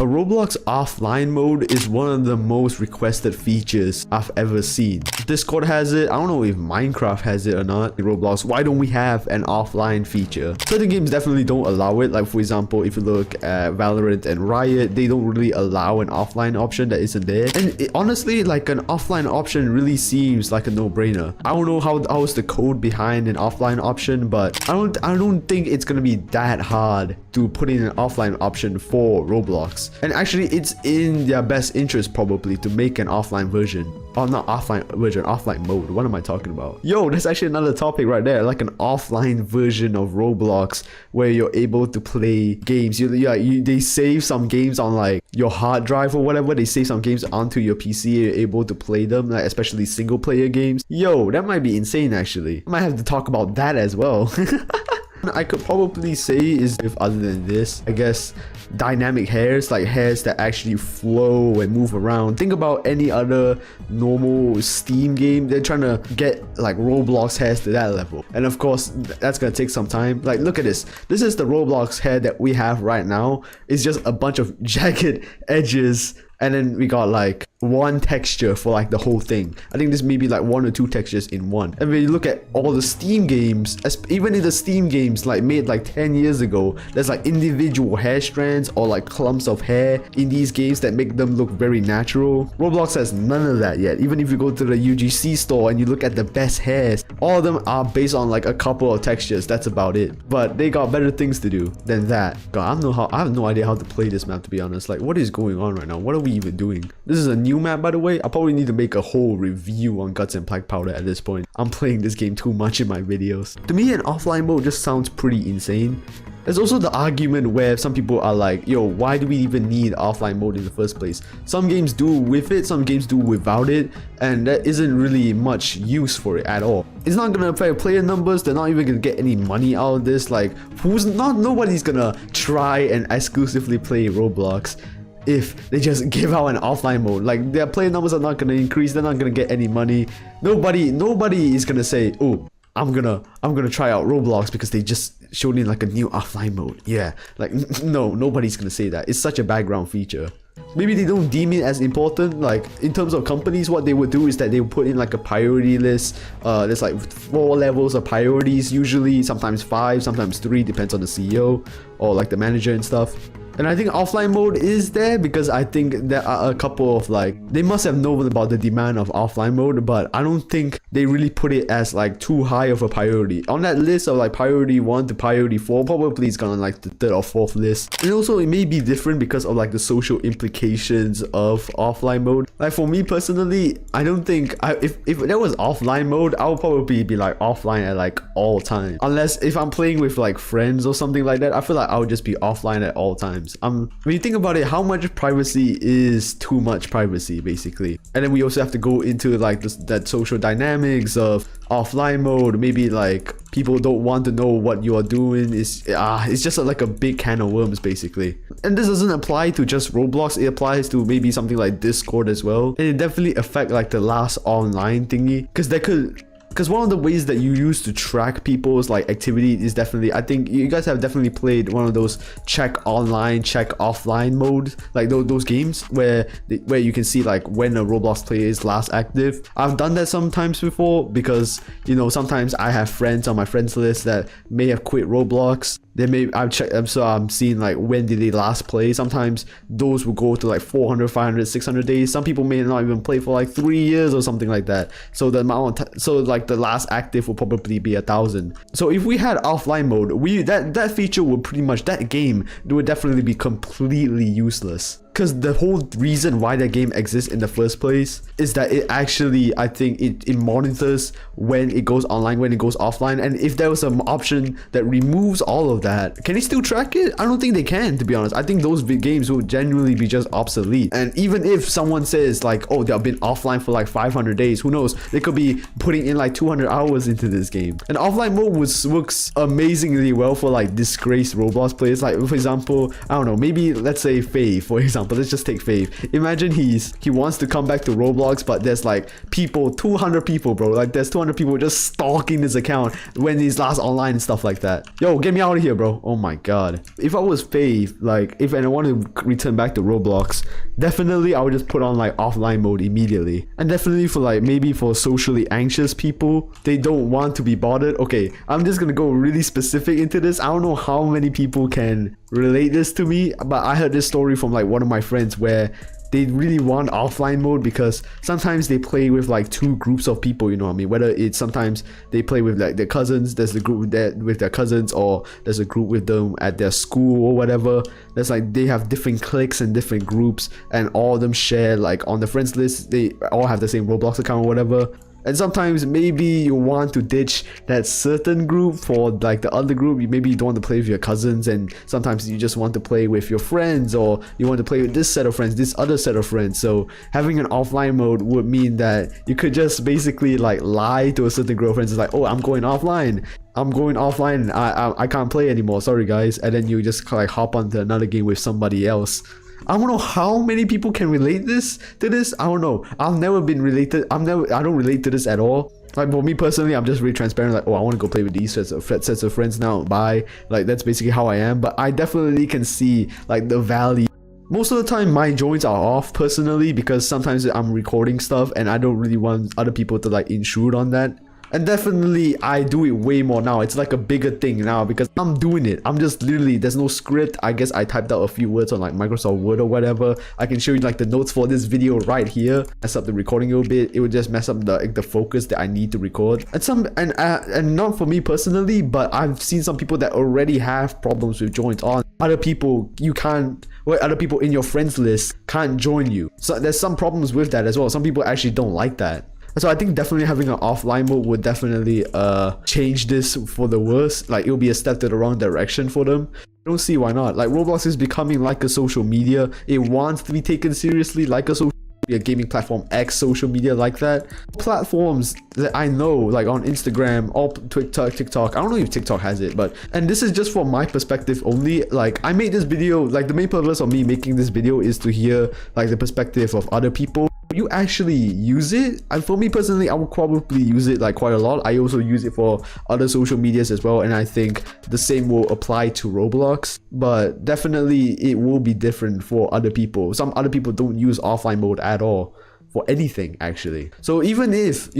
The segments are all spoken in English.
A Roblox offline mode is one of the most requested features I've ever seen. Discord has it. I don't know if Minecraft has it or not. Roblox, why don't we have an offline feature? Certain games definitely don't allow it. Like for example, if you look at Valorant and Riot, they don't really allow an offline option that isn't there. And honestly, like an offline option really seems like a no-brainer. I don't know how's the code behind an offline option, but I don't think it's gonna be that hard to put in an offline option for Roblox. And actually, it's in their best interest probably to make an offline version. Oh, not offline version, offline mode. What am I talking about? Yo, that's actually another topic right there. Like an offline version of Roblox where you're able to play games. They save some games on like your hard drive or whatever. They save some games onto your PC. You're able to play them, like especially single player games. Yo, that might be insane actually. I might have to talk about that as well. I could probably say is, if other than this, I guess dynamic hairs, like hairs that actually flow and move around. Think about any other normal Steam game. They're trying to get like Roblox hairs to that level, and of course that's gonna take some time. Like look at this. This is the Roblox hair that we have right now. It's just a bunch of jagged edges, and then we got like one texture for like the whole thing. I think this may be like one or two textures in one. And when you look at all the Steam games, even in the Steam games like made like 10 years ago, there's like individual hair strands or like clumps of hair in these games that make them look very natural. Roblox has none of that yet. Even if you go to the UGC store and you look at the best hairs, all of them are based on like a couple of textures. That's about it. But they got better things to do than that. God, I have no idea how to play this map, to be honest. Like, what is going on right now? What are we even doing? This is a new map, by the way. I probably need to make a whole review on Guts and Blackpowder at this point. I'm playing this game too much in my videos. To me, an offline mode just sounds pretty insane. There's also the argument where some people are like, yo, why do we even need offline mode in the first place? Some games do with it, some games do without it, and there isn't really much use for it at all. It's not gonna affect player numbers. They're not even gonna get any money out of this. Like, nobody's gonna try and exclusively play Roblox if they just give out an offline mode. Like, their player numbers are not gonna increase. They're not gonna get any money. Nobody is gonna say, oh, I'm gonna try out Roblox because they just showed in like a new offline mode. Yeah, like no, nobody's gonna say that. It's such a background feature. Maybe they don't deem it as important. Like in terms of companies, what they would do is that they would put in like a priority list. There's like 4 levels of priorities usually, sometimes 5, sometimes 3, depends on the CEO or like the manager and stuff. And I think offline mode is there because I think there are a couple of like, they must have known about the demand of offline mode, but I don't think they really put it as like too high of a priority. On that list of like priority 1 to priority 4, probably it's gonna like the 3rd or 4th list. And also it may be different because of like the social implications of offline mode. Like for me personally, I don't think, if there was offline mode, I would probably be like offline at like all times. Unless if I'm playing with like friends or something like that, I feel like I would just be offline at all times. When you think about it, how much privacy is too much privacy basically? And then we also have to go into like that social dynamics of offline mode. Maybe like people don't want to know what you are doing. It's just like a big can of worms basically. And this doesn't apply to just Roblox. It applies to maybe something like Discord as well. And it definitely affect like the last online thingy, because one of the ways that you use to track people's like activity is definitely, I think you guys have definitely played one of those check online, check offline mode, like those games where you can see like when a Roblox player is last active. I've done that sometimes before because, you know, sometimes I have friends on my friends list that may have quit Roblox. I've checked them, so I'm seeing like when did they last play. Sometimes those will go to like 400, 500, 600 days. Some people may not even play for like 3 years or something like that. So the amount like the last active will probably be 1,000. So if we had offline mode, that feature would pretty much, that game would definitely be completely useless. Because the whole reason why that game exists in the first place is that it actually, I think it monitors when it goes online, when it goes offline. And if there was an option that removes all of that, can they still track it? I don't think they can, to be honest. I think those big games would genuinely be just obsolete. And even if someone says like, oh, they've been offline for like 500 days, who knows? They could be putting in like 200 hours into this game. And offline mode works amazingly well for like disgraced Roblox players. Like for example, I don't know, maybe let's say Faye, for example. example, let's just take Faith. Imagine he wants to come back to Roblox, but there's like people, 200 people, bro. Like there's 200 people just stalking his account when he's last online and stuff like that. Yo, get me out of here, bro. Oh my god. If I was Faith, like if I want to return back to Roblox, definitely I would just put on like offline mode immediately. And definitely for like maybe for socially anxious people, they don't want to be bothered. Okay, I'm just gonna go really specific into this. I don't know how many people can relate this to me, but I heard this story from like one of my friends where they really want offline mode because sometimes they play with like two groups of people, you know what I mean? Whether it's sometimes they play with like their cousins, there's the group with their cousins, or there's a group with them at their school or whatever. There's like they have different cliques and different groups, and all of them share like on the friends list, they all have the same Roblox account or whatever. And sometimes maybe you want to ditch that certain group for like the other group. Maybe you don't want to play with your cousins, and sometimes you just want to play with your friends, or you want to play with this set of friends, this other set of friends. So having an offline mode would mean that you could just basically like lie to a certain group of friends. It's like, oh, I'm going offline. I can't play anymore. Sorry guys. And then you just like hop onto another game with somebody else. I don't know how many people can relate to this. I don't know. I've never been related. I don't relate to this at all. Like for me personally, I'm just really transparent. Like, oh, I want to go play with these sets of friends now. Bye. Like that's basically how I am. But I definitely can see like the value. Most of the time my joints are off personally because sometimes I'm recording stuff and I don't really want other people to like intrude on that. And definitely I do it way more now. It's like a bigger thing now because I'm doing it. I'm just literally, there's no script. I guess I typed out a few words on like Microsoft Word or whatever. I can show you like the notes for this video right here. Mess up the recording a little bit. It would just mess up the focus that I need to record. And not for me personally, but I've seen some people that already have problems with joints on. Other people other people in your friends list can't join you. So there's some problems with that as well. Some people actually don't like that. So I think definitely having an offline mode would definitely change this for the worse. Like it'll be a step to the wrong direction for them. I don't see why not. Like Roblox is becoming like a social media. It wants to be taken seriously like a social media, gaming platform X social media like that. Platforms that I know like on Instagram or TikTok. I don't know if TikTok has it, but and this is just from my perspective only. Like I made this video, like the main purpose of me making this video is to hear like the perspective of other people. You actually use it, and for me personally, I would probably use it like quite a lot. I also use it for other social medias as well, and I think the same will apply to Roblox, but definitely it will be different for other people. Some other people don't use offline mode at all for anything actually. So even if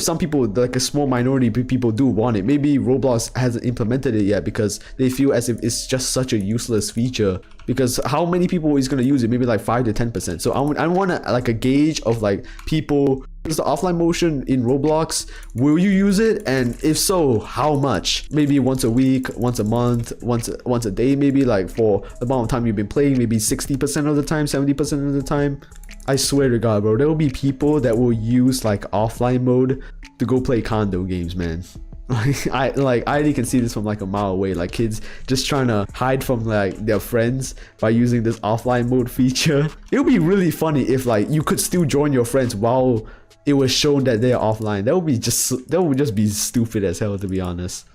some people, like a small minority of people do want it, maybe Roblox hasn't implemented it yet because they feel as if it's just such a useless feature. Because how many people is going to use it? Maybe like 5 to 10%. So I want like a gauge of like people. Is the offline motion in Roblox? Will you use it? And if so, how much? Maybe once a week, once a month, once a day, maybe like for the amount of time you've been playing, maybe 60% of the time, 70% of the time. I swear to God, bro, there will be people that will use like offline mode to go play condo games, man. I already can see this from like a mile away, like kids just trying to hide from like their friends by using this offline mode feature. It would be really funny if like you could still join your friends while it was shown that they're offline. That would just be stupid as hell, to be honest.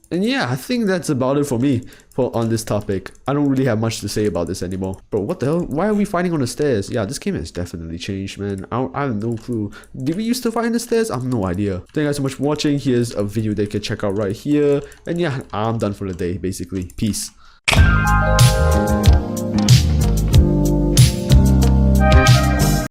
And yeah, I think that's about it for me on this topic. I don't really have much to say about this anymore. Bro, what the hell? Why are we fighting on the stairs? Yeah, this game has definitely changed, man. I have no clue. Did we used to fight on the stairs? I have no idea. Thank you guys so much for watching. Here's a video that you can check out right here. And yeah, I'm done for the day, basically. Peace.